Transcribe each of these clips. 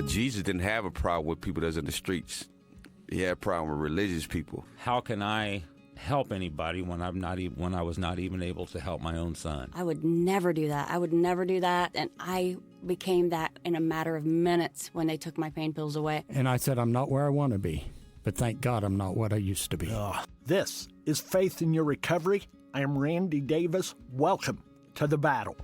Jesus didn't have a problem with people that's in the streets. He had a problem with religious people. How can I help anybody when I was not even able to help my own son? I would never do that. And I became that in a matter of minutes when they took my pain pills away. And I said, I'm not where I want to be, but thank God I'm not what I used to be. This is Faith in Your Recovery. I am Randy Davis. Welcome to the battle.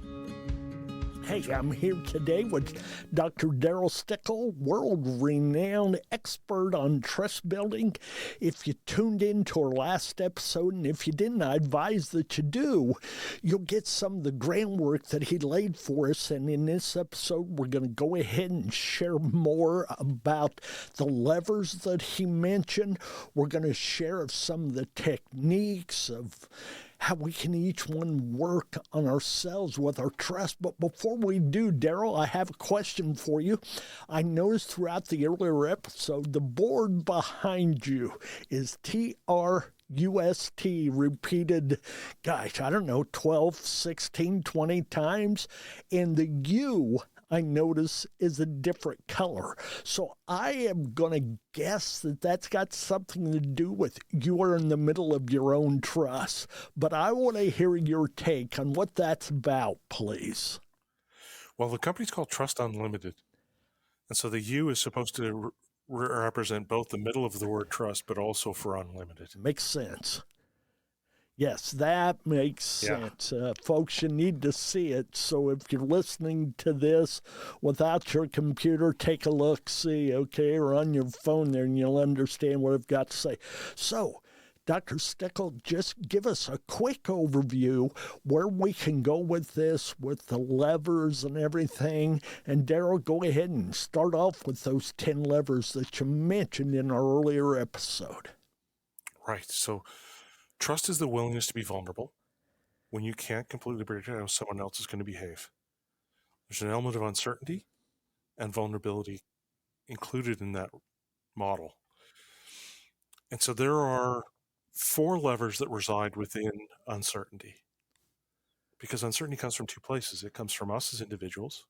Hey, I'm here today with Dr. Darryl Stickel, world-renowned expert on trust building. If you tuned in to our last episode, and if you didn't, I advise that you do, you'll get some of the groundwork that he laid for us. And in this episode, we're going to go ahead and share more about the levers that he mentioned. We're going to share some of the techniques of how we can each one work on ourselves with our trust. But before we do, Darryl, I have a question for you. I noticed throughout the earlier episode, the board behind you is TRUST repeated, gosh, I don't know, 12, 16, 20 times. And the U, I notice, is a different color. So I am going to guess that that's got something to do with you are in the middle of your own trust. But I want to hear your take on what that's about, please. Well, the company's called Trust Unlimited. And so the U is supposed to represent both the middle of the word trust, but also for unlimited. Makes sense. Yes, that makes sense. Folks, you need to see it. So if you're listening to this without your computer, take a look, see, okay, or on your phone there, and you'll understand what I've got to say. So, Dr. Stickel, just give us a quick overview where we can go with this, with the levers and everything. And Darryl, go ahead and start off with those 10 levers that you mentioned in our earlier episode. Right. So trust is the willingness to be vulnerable when you can't completely predict how someone else is going to behave. There's an element of uncertainty and vulnerability included in that model. And so there are 4 levers that reside within uncertainty, because uncertainty comes from 2 places. It comes from us as individuals,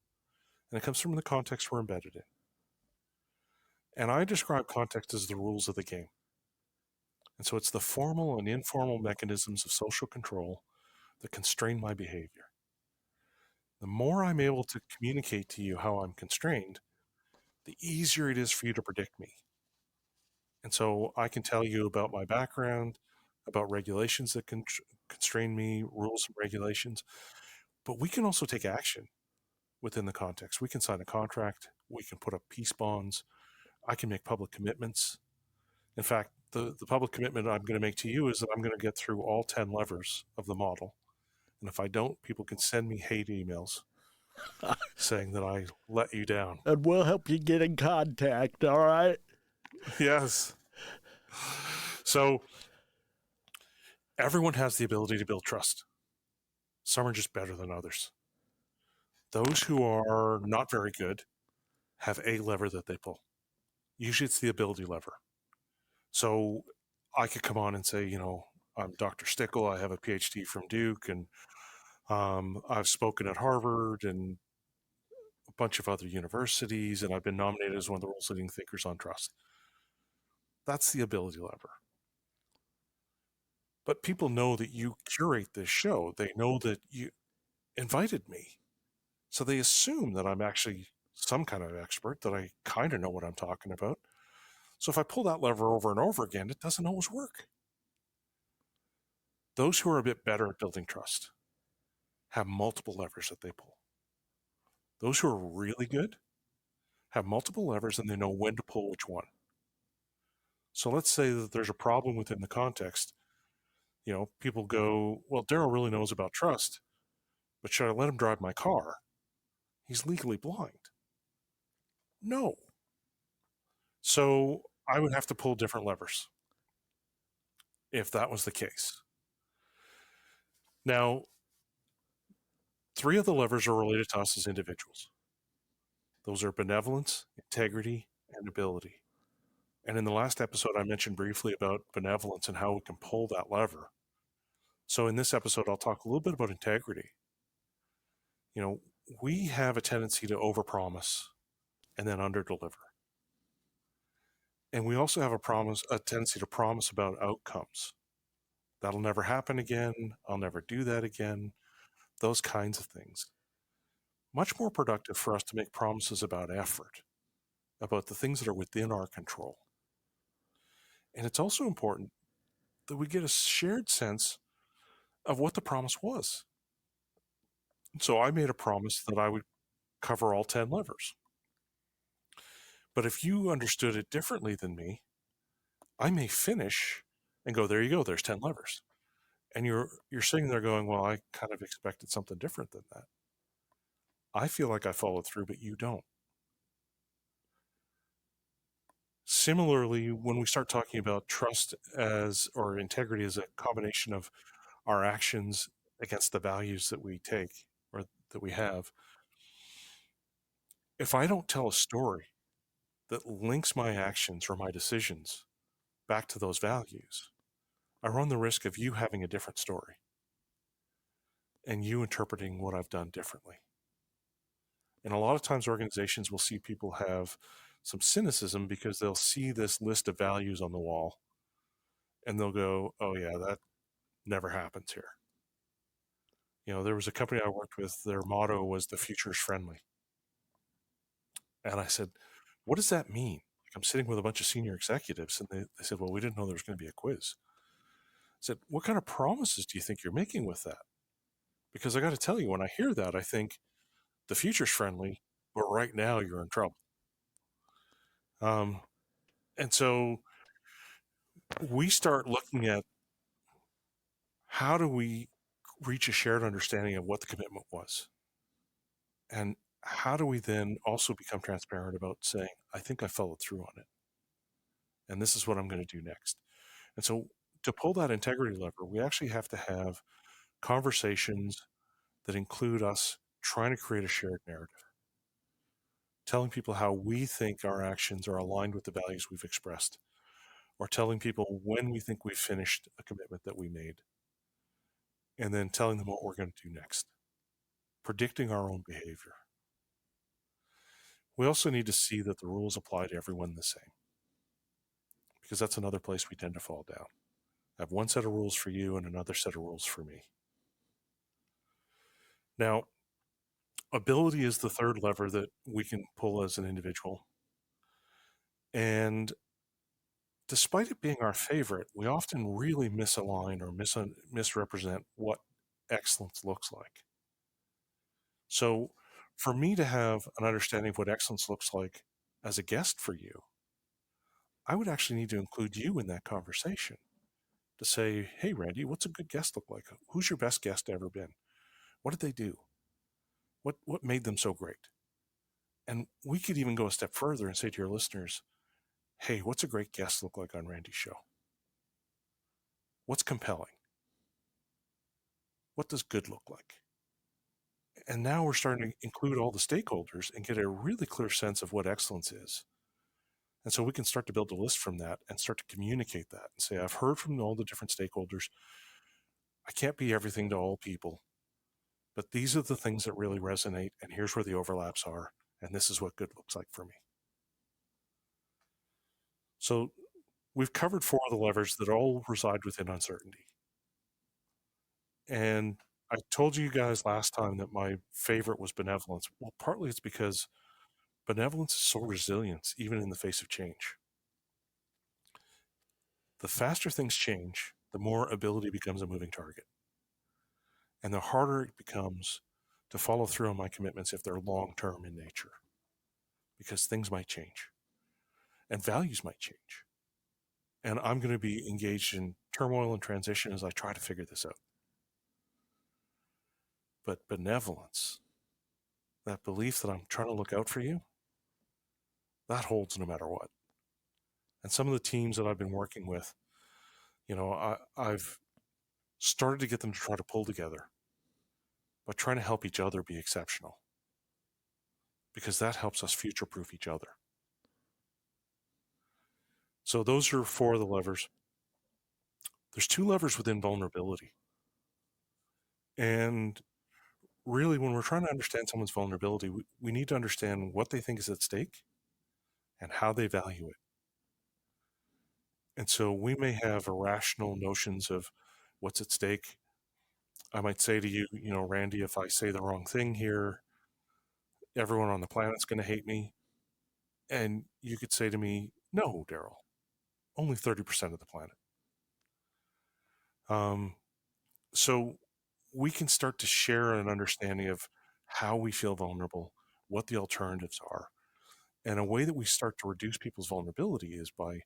and it comes from the context we're embedded in. And I describe context as the rules of the game. And so it's the formal and informal mechanisms of social control that constrain my behavior. The more I'm able to communicate to you how I'm constrained, the easier it is for you to predict me. And so I can tell you about my background, about regulations that constrain me, rules and regulations, but we can also take action within the context. We can sign a contract, we can put up peace bonds, I can make public commitments. In fact, the public commitment I'm going to make to you is that I'm going to get through all 10 levers of the model. And if I don't, people can send me hate emails saying that I let you down. And we'll help you get in contact, all right? Yes. So everyone has the ability to build trust. Some are just better than others. Those who are not very good have a lever that they pull. Usually it's the ability lever. So I could come on and say, I'm Dr. Stickel. I have a PhD from Duke, and I've spoken at Harvard and a bunch of other universities, and I've been nominated as one of the world's leading thinkers on trust. That's the ability lever. But people know that you curate this show. They know that you invited me. So they assume that I'm actually some kind of expert, that I kind of know what I'm talking about. So if I pull that lever over and over again, it doesn't always work. Those who are a bit better at building trust have multiple levers that they pull. Those who are really good have multiple levers and they know when to pull which one. So let's say that there's a problem within the context. People go, well, Darryl really knows about trust, but should I let him drive my car? He's legally blind. No. So I would have to pull different levers if that was the case. Now, 3 of the levers are related to us as individuals. Those are benevolence, integrity, and ability. And in the last episode, I mentioned briefly about benevolence and how we can pull that lever. So in this episode, I'll talk a little bit about integrity. We have a tendency to overpromise and then underdeliver. And we also have a tendency to promise about outcomes. That'll never happen again. I'll never do that again. Those kinds of things. Much more productive for us to make promises about effort, about the things that are within our control. And it's also important that we get a shared sense of what the promise was. So I made a promise that I would cover all 10 levers. But if you understood it differently than me, I may finish and go, there you go, there's 10 levers. And you're sitting there going, well, I kind of expected something different than that. I feel like I followed through, but you don't. Similarly, when we start talking about trust or integrity as a combination of our actions against the values that we take or that we have, if I don't tell a story that links my actions or my decisions back to those values, I run the risk of you having a different story and you interpreting what I've done differently. And a lot of times organizations will see people have some cynicism because they'll see this list of values on the wall and they'll go, oh yeah, that never happens here. There was a company I worked with, their motto was the future is friendly. And I said, what does that mean? Like, I'm sitting with a bunch of senior executives and they said, well, we didn't know there was going to be a quiz. I said, what kind of promises do you think you're making with that? Because I got to tell you, when I hear that, I think the future's friendly, but right now you're in trouble. And so we start looking at how do we reach a shared understanding of what the commitment was? And how do we then also become transparent about saying, I think I followed through on it. And this is what I'm going to do next. And so to pull that integrity lever, we actually have to have conversations that include us trying to create a shared narrative, telling people how we think our actions are aligned with the values we've expressed, or telling people when we think we've finished a commitment that we made, and then telling them what we're going to do next, predicting our own behavior. We also need to see that the rules apply to everyone the same, because that's another place we tend to fall down. I have one set of rules for you and another set of rules for me. Now, ability is the third lever that we can pull as an individual. And despite it being our favorite, we often really misalign or misrepresent what excellence looks like. So for me to have an understanding of what excellence looks like as a guest for you, I would actually need to include you in that conversation to say, hey, Randy, what's a good guest look like? Who's your best guest ever been? What did they do? What made them so great? And we could even go a step further and say to your listeners, hey, what's a great guest look like on Randy's show? What's compelling? What does good look like? And now we're starting to include all the stakeholders and get a really clear sense of what excellence is. And so we can start to build a list from that and start to communicate that and say, I've heard from all the different stakeholders. I can't be everything to all people, but these are the things that really resonate, and here's where the overlaps are, and this is what good looks like for me. So we've covered 4 of the levers that all reside within uncertainty. And I told you guys last time that my favorite was benevolence. Well, partly it's because benevolence is so resilient, even in the face of change. The faster things change, the more ability becomes a moving target. And the harder it becomes to follow through on my commitments if they're long-term in nature, because things might change and values might change. And I'm going to be engaged in turmoil and transition as I try to figure this out. But benevolence, that belief that I'm trying to look out for you, that holds no matter what. And some of the teams that I've been working with, I've started to get them to try to pull together, but trying to help each other be exceptional, because that helps us future-proof each other. So those are 4 of the levers. There's 2 levers within vulnerability. And really, when we're trying to understand someone's vulnerability, we need to understand what they think is at stake and how they value it. And so we may have irrational notions of what's at stake. I might say to you, Randy, if I say the wrong thing here, everyone on the planet's going to hate me. And you could say to me, no, Darryl, only 30% of the planet. So we can start to share an understanding of how we feel vulnerable, what the alternatives are. And a way that we start to reduce people's vulnerability is by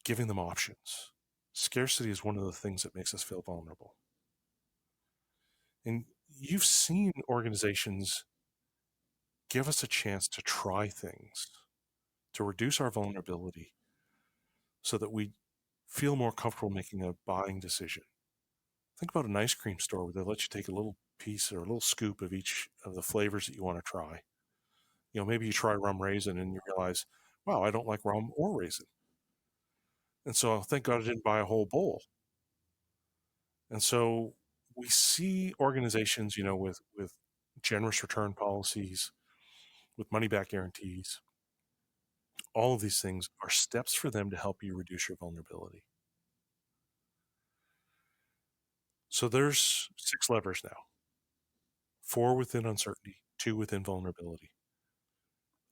giving them options. Scarcity is one of the things that makes us feel vulnerable. And you've seen organizations give us a chance to try things, to reduce our vulnerability so that we feel more comfortable making a buying decision. Think about an ice cream store where they let you take a little piece or a little scoop of each of the flavors that you want to try. Maybe you try rum raisin and you realize, wow, I don't like rum or raisin. And so thank God I didn't buy a whole bowl. And so we see organizations, with generous return policies, with money back guarantees. All of these things are steps for them to help you reduce your vulnerability. So there's 6 levers now. 4 within uncertainty, 2 within vulnerability.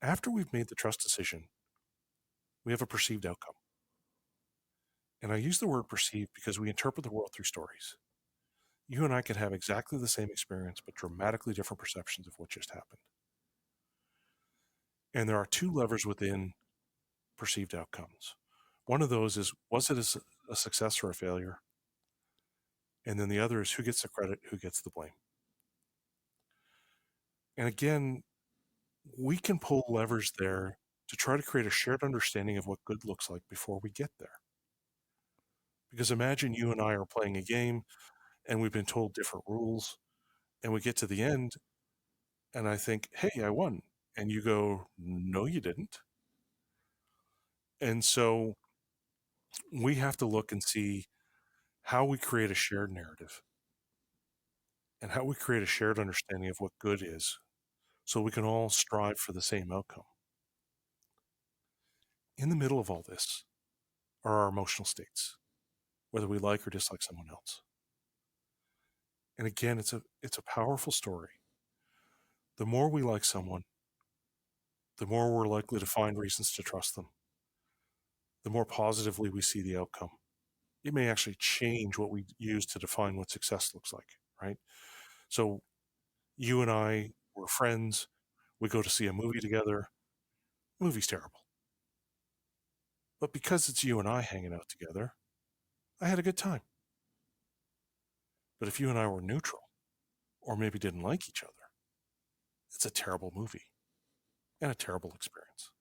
After we've made the trust decision, we have a perceived outcome. And I use the word perceived because we interpret the world through stories. You and I could have exactly the same experience, but dramatically different perceptions of what just happened. And there are 2 levers within perceived outcomes. One of those is, was it a success or a failure? And then the other is, who gets the credit, who gets the blame? And again, we can pull levers there to try to create a shared understanding of what good looks like before we get there. Because imagine you and I are playing a game and we've been told different rules, and we get to the end and I think, hey, I won. And you go, no, you didn't. And so we have to look and see how we create a shared narrative and how we create a shared understanding of what good is so we can all strive for the same outcome. In the middle of all this are our emotional states, whether we like or dislike someone else. And again, it's a powerful story. The more we like someone, the more we're likely to find reasons to trust them, the more positively we see the outcome. It may actually change what we use to define what success looks like, right? So you and I were friends. We go to see a movie together. The movie's terrible. But because it's you and I hanging out together, I had a good time. But if you and I were neutral, or maybe didn't like each other, it's a terrible movie and a terrible experience.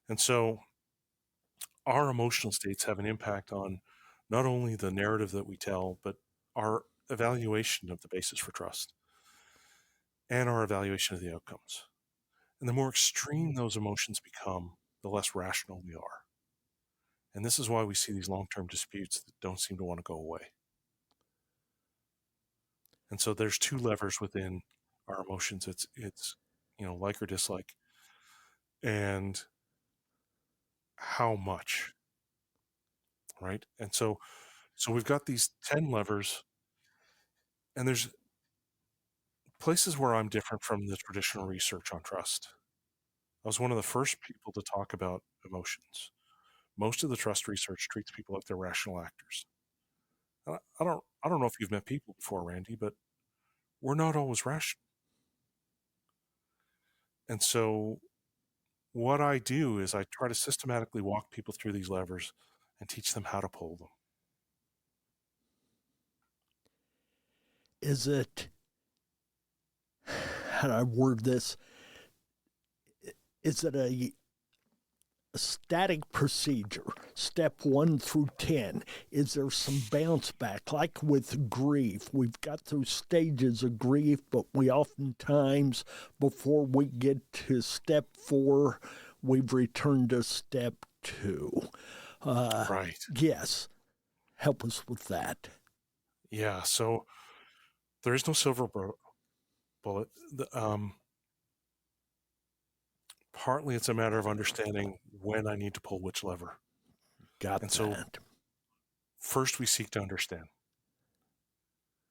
And so our emotional states have an impact on not only the narrative that we tell, but our evaluation of the basis for trust and our evaluation of the outcomes. And the more extreme those emotions become, the less rational we are. And this is why we see these long-term disputes that don't seem to want to go away. And so there's 2 levers within our emotions. It's like or dislike, and how much, right? And so we've got these 10 levers, and there's places where I'm different from the traditional research on trust. I was one of the first people to talk about emotions. Most of the trust research treats people like they're rational actors. I don't know if you've met people before, Randy, but we're not always rational. And so what I do is I try to systematically walk people through these levers and teach them how to pull them. Is it, how do I word this? Is it a static procedure, step 1 through 10? Is there some bounce back? Like with grief, we've got those stages of grief, but we oftentimes, before we get to step 4, we've returned to step 2. Right. Yes. Help us with that. Yeah. So There is no silver bullet. Partly it's a matter of understanding when I need to pull which lever. Got And that. so first we seek to understand,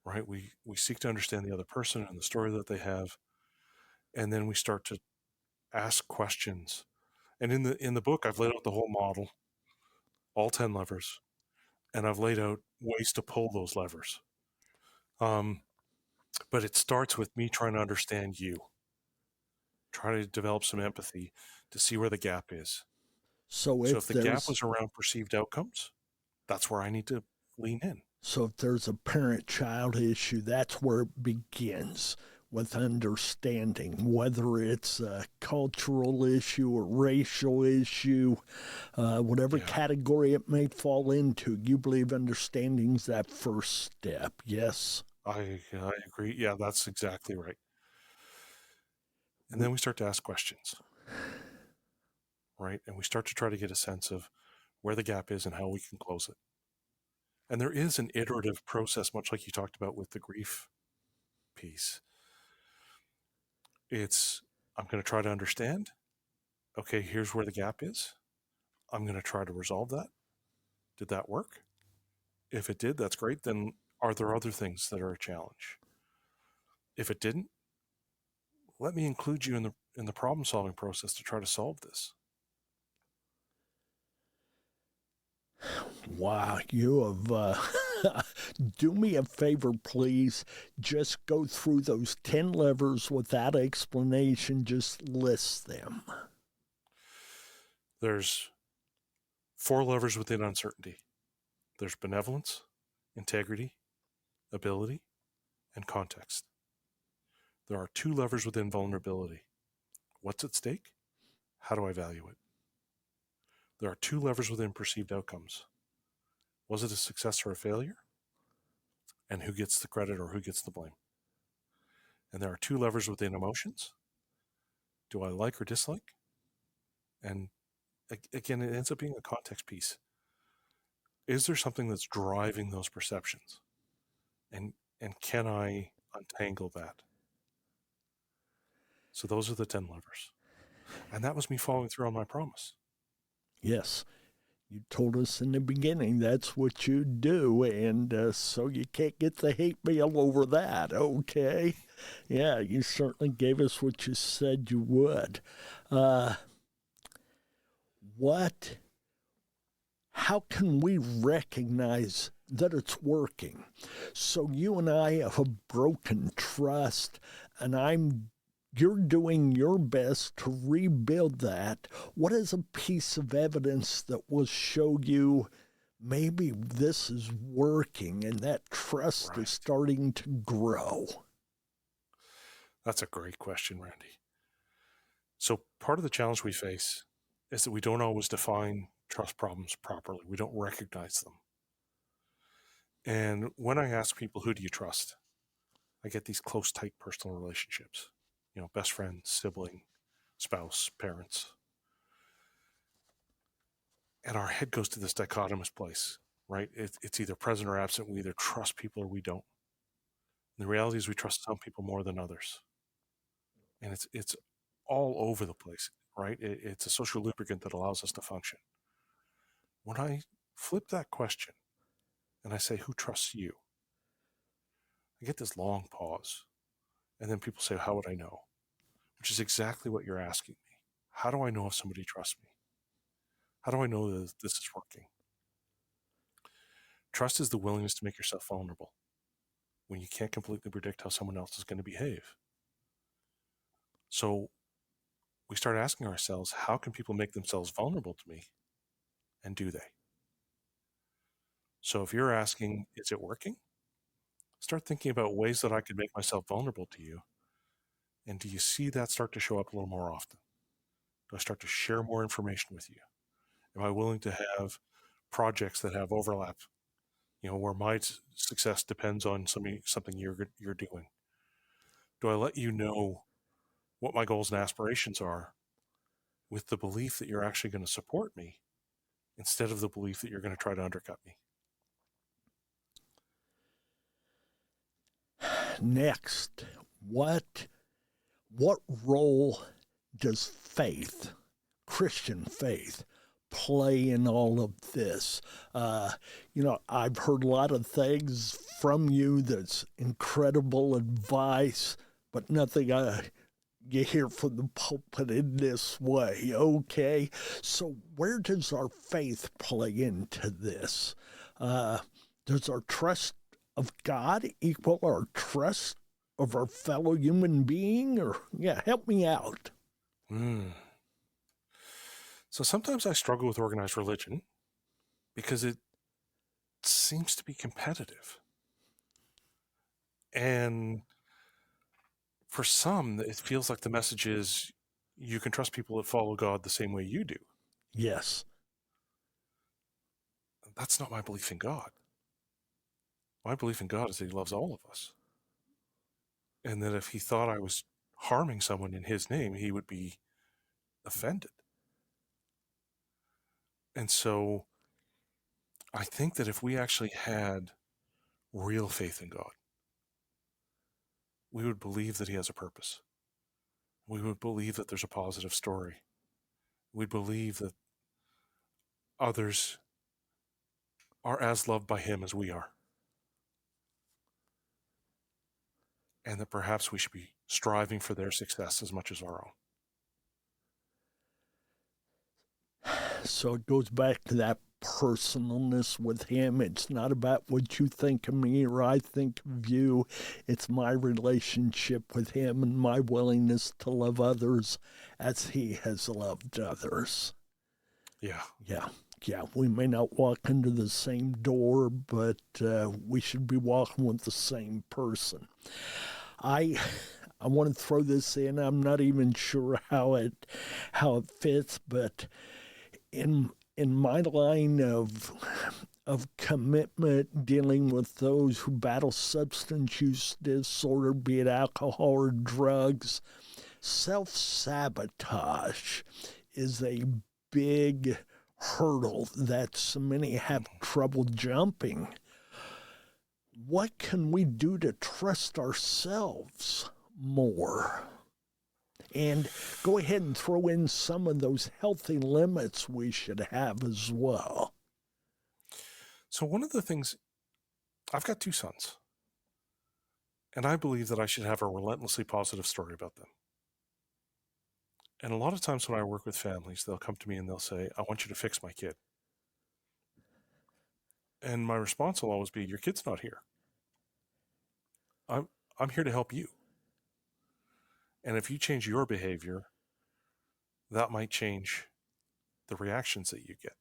right? We seek to understand the other person and the story that they have. And then we start to ask questions. And in the book, I've laid out the whole model, all 10 levers, and I've laid out ways to pull those levers. But it starts with me trying to understand you, try to develop some empathy to see where the gap is. So if the gap was around perceived outcomes, that's where I need to lean in. So if there's a parent-child issue, that's where it begins, with understanding, whether it's a cultural issue, a racial issue, whatever category it may fall into. You believe understanding's that first step, yes? I agree. Yeah, that's exactly right. And then we start to ask questions, right? And we start to try to get a sense of where the gap is and how we can close it. And there is an iterative process, much like you talked about with the grief piece. I'm going to try to understand. Okay, here's where the gap is. I'm going to try to resolve that. Did that work? If it did, that's great. Then are there other things that are a challenge? If it didn't, let me include you in the problem-solving process to try to solve this. Wow, you have... do me a favor, please. Just go through those 10 levers without explanation. Just list them. There's 4 levers within uncertainty. There's benevolence, integrity, ability, and context. There are 2 levers within vulnerability. What's at stake? How do I value it? There are 2 levers within perceived outcomes. Was it a success or a failure? And who gets the credit or who gets the blame? And there are 2 levers within emotions. Do I like or dislike? And again, it ends up being a context piece. Is there something that's driving those perceptions? And can I untangle that? So those are the 10 levers. And that was me following through on my promise. Yes. You told us in the beginning that's what you do, and so you can't get the hate mail over that, okay? Yeah, you certainly gave us what you said you would. How can we recognize that it's working? So you and I have a broken trust, and you're doing your best to rebuild that. What is a piece of evidence that will show you maybe this is working and that trust is starting to grow? That's a great question, Randy. So part of the challenge we face is that we don't always define trust problems properly. We don't recognize them. And when I ask people, who do you trust? I get these close, tight personal relationships. Best friend, sibling, spouse, parents. And our head goes to this dichotomous place, right? It's either present or absent. We either trust people or we don't. And the reality is we trust some people more than others. And it's all over the place, right? It's a social lubricant that allows us to function. When I flip that question and I say, who trusts you? I get this long pause. And then people say, how would I know? Which is exactly what you're asking me. How do I know if somebody trusts me? How do I know that this is working? Trust is the willingness to make yourself vulnerable when you can't completely predict how someone else is going to behave. So we start asking ourselves, how can people make themselves vulnerable to me? And do they? So if you're asking, is it working? Start thinking about ways that I could make myself vulnerable to you. And do you see that start to show up a little more often? Do I start to share more information with you? Am I willing to have projects that have overlap, where my success depends on something you're doing? Do I let you know what my goals and aspirations are with the belief that you're actually going to support me instead of the belief that you're going to try to undercut me? next? What role does faith, Christian faith, play in all of this? I've heard a lot of things from you that's incredible advice, but nothing you hear from the pulpit in this way, okay? So where does our faith play into this? Does our trust of God equal our trust of our fellow human being? Or, help me out. So sometimes I struggle with organized religion because it seems to be competitive. And for some, it feels like the message is you can trust people that follow God the same way you do. Yes. That's not my belief in God. My belief in God is that he loves all of us. And that if he thought I was harming someone in his name, he would be offended. And so I think that if we actually had real faith in God, we would believe that he has a purpose. We would believe that there's a positive story. We'd believe that others are as loved by him as we are. And that perhaps we should be striving for their success as much as our own. So it goes back to that personalness with him. It's not about what you think of me or I think of you. It's my relationship with him and my willingness to love others as he has loved others. Yeah, we may not walk into the same door, but we should be walking with the same person. I want to throw this in. I'm not even sure how it fits, but in my line of commitment, dealing with those who battle substance use disorder, be it alcohol or drugs, self-sabotage is a big hurdle that so many have trouble jumping. What can we do to trust ourselves more? And go ahead and throw in some of those healthy limits we should have as well. So one of the things, I've got 2 sons, and I believe that I should have a relentlessly positive story about them. And a lot of times when I work with families, they'll come to me and they'll say, I want you to fix my kid. And my response will always be, your kid's not here. I'm here to help you. And if you change your behavior, that might change the reactions that you get.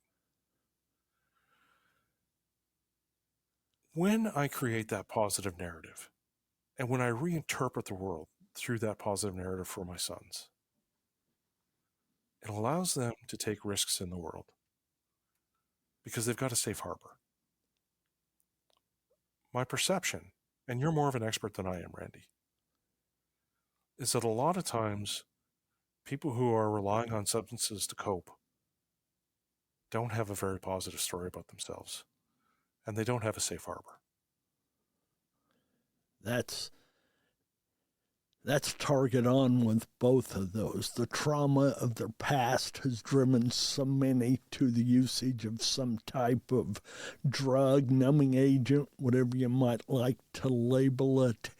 When I create that positive narrative, and when I reinterpret the world through that positive narrative for my sons, it allows them to take risks in the world because they've got a safe harbor. My perception, and you're more of an expert than I am, Randy, is that a lot of times people who are relying on substances to cope don't have a very positive story about themselves, and they don't have a safe harbor. That's target on with both of those. The trauma of their past has driven so many to the usage of some type of drug, numbing agent, whatever you might like to label it,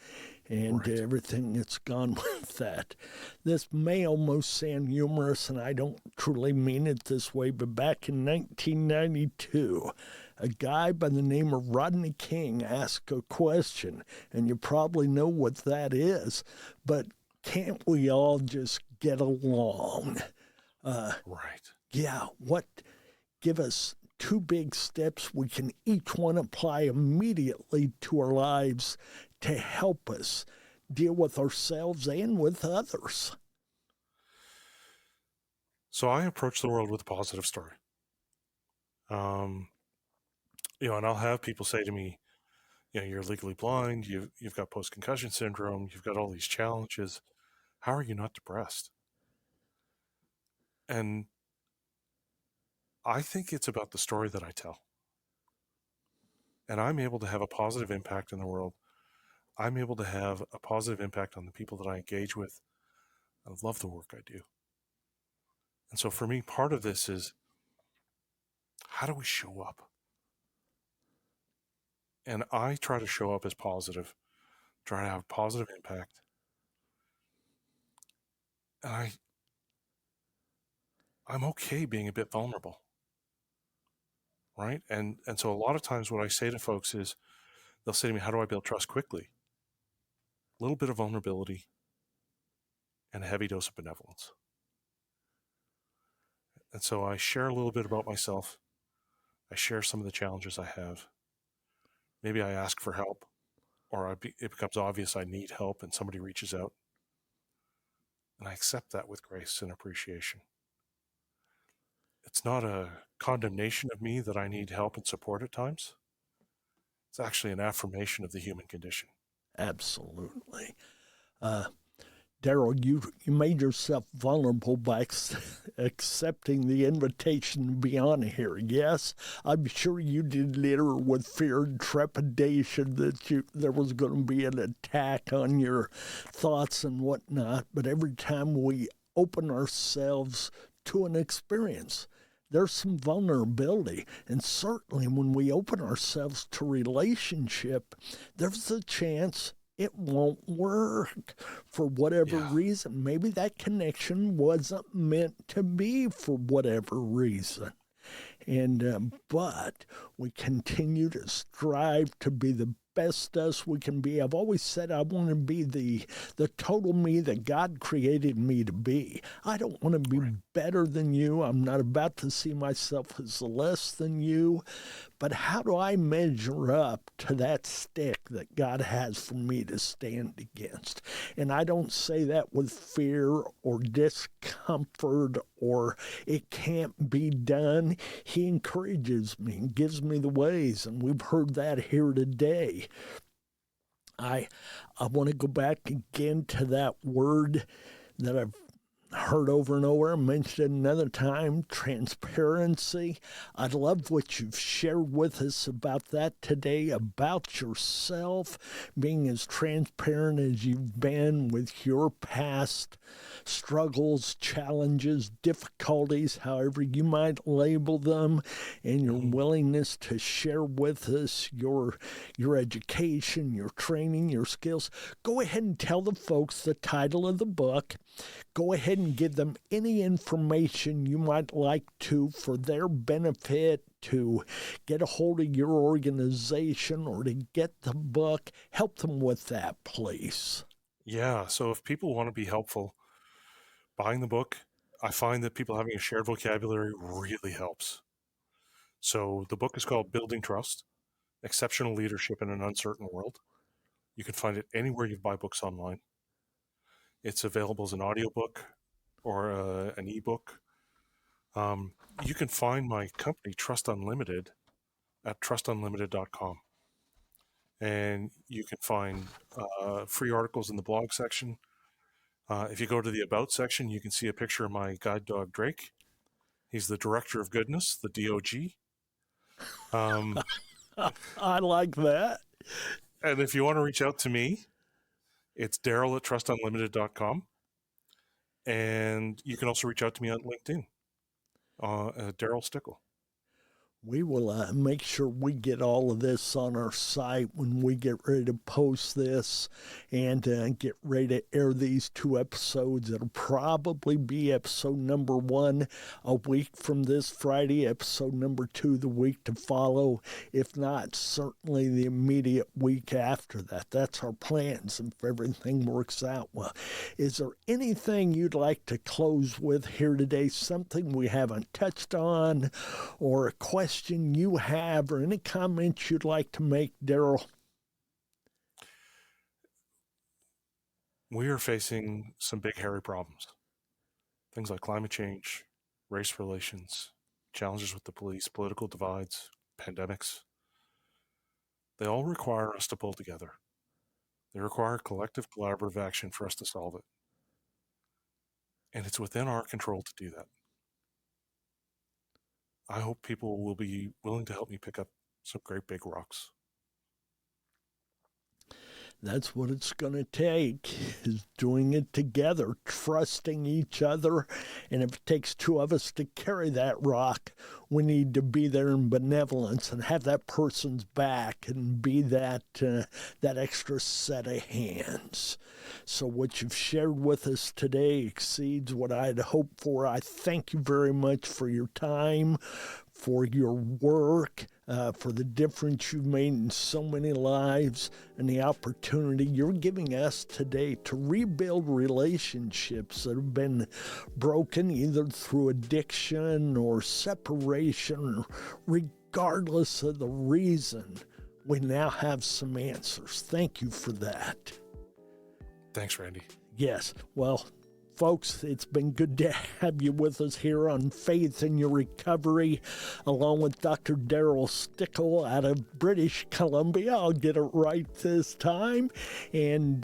and everything that's gone with that. This may almost sound humorous, and I don't truly mean it this way, but back in 1992, a guy by the name of Rodney King asked a question, and you probably know what that is, but can't we all just get along? Yeah, give us 2 big steps we can each one apply immediately to our lives to help us deal with ourselves and with others. So I approach the world with a positive story. And I'll have people say to me, you're legally blind, you've got post-concussion syndrome, you've got all these challenges. How are you not depressed? And I think it's about the story that I tell. And I'm able to have a positive impact in the world I'm able to have a positive impact on the people that I engage with. I love the work I do. And so for me, part of this is, how do we show up? And I try to show up as positive, try to have a positive impact. And I'm okay being a bit vulnerable. Right? And so a lot of times what I say to folks is, they'll say to me, how do I build trust quickly? A little bit of vulnerability and a heavy dose of benevolence. And so I share a little bit about myself. I share some of the challenges I have. Maybe I ask for help, or it becomes obvious I need help and somebody reaches out. And I accept that with grace and appreciation. It's not a condemnation of me that I need help and support at times. It's actually an affirmation of the human condition. Absolutely. Darryl, you made yourself vulnerable by accepting the invitation to be on here. Yes, I'm sure you did litter with fear and trepidation that there was going to be an attack on your thoughts and whatnot. But every time we open ourselves to an experience, there's some vulnerability. And certainly when we open ourselves to relationship, there's a chance it won't work for whatever reason. Maybe that connection wasn't meant to be for whatever reason. And but we continue to strive to be the best us we can be. I've always said I want to be the total me that God created me to be. I don't want to be better than you. I'm not about to see myself as less than you. But how do I measure up to that stick that God has for me to stand against? And I don't say that with fear or discomfort or it can't be done. He encourages me and gives me the ways, and we've heard that here today. I want to go back again to that word that I've heard over and over, mentioned another time, transparency. I love what you've shared with us about that today, about yourself, being as transparent as you've been with your past struggles, challenges, difficulties, however you might label them, and your willingness to share with us your education, your training, your skills. Go ahead and tell the folks the title of the book. Go ahead and give them any information you might like to for their benefit, to get a hold of your organization or to get the book. Help them with that, please. Yeah, so if people want to be helpful, buying the book, I find that people having a shared vocabulary really helps. So the book is called Building Trust, Exceptional Leadership in an Uncertain World. You can find it anywhere you buy books online. It's available as an audiobook or an ebook. You can find my company, Trust Unlimited, at trustunlimited.com. And you can find free articles in the blog section. If you go to the About section, you can see a picture of my guide dog, Drake. He's the Director of Goodness, the DOG. I like that. And if you want to reach out to me, it's Darryl at trustunlimited.com. And you can also reach out to me on LinkedIn, Darryl Stickel. We will make sure we get all of this on our site when we get ready to post this and get ready to air these 2 episodes. It'll probably be episode number 1 a week from this Friday, episode number 2 the week to follow. If not, certainly the immediate week after that. That's our plans if everything works out well. Is there anything you'd like to close with here today? Something we haven't touched on, or a question you have, or any comments you'd like to make, Darryl? We are facing some big, hairy problems. Things like climate change, race relations, challenges with the police, political divides, pandemics. They all require us to pull together. They require collective, collaborative action for us to solve it. And it's within our control to do that. I hope people will be willing to help me pick up some great big rocks. That's what it's going to take, is doing it together, trusting each other. And if it takes two of us to carry that rock, we need to be there in benevolence and have that person's back and be that extra set of hands. So what you've shared with us today exceeds what I'd hoped for. I thank you very much for your time, for your work, for the difference you've made in so many lives, and the opportunity you're giving us today to rebuild relationships that have been broken either through addiction or separation. Regardless of the reason, we now have some answers. Thank you for that. Thanks, Randy. Yes, well, folks, it's been good to have you with us here on Faith in Your Recovery, along with Dr. Darryl Stickel out of British Columbia. I'll get it right this time. And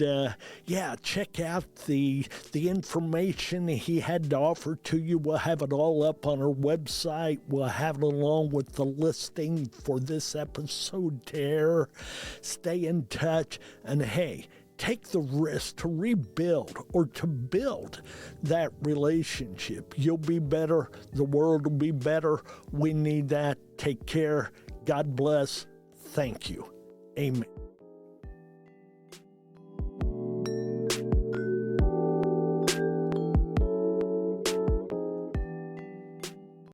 check out the information he had to offer to you. We'll have it all up on our website. We'll have it along with the listing for this episode there. Stay in touch, and hey, take the risk to rebuild or to build that relationship. You'll be better. The world will be better. We need that. Take care. God bless. Thank you. Amen.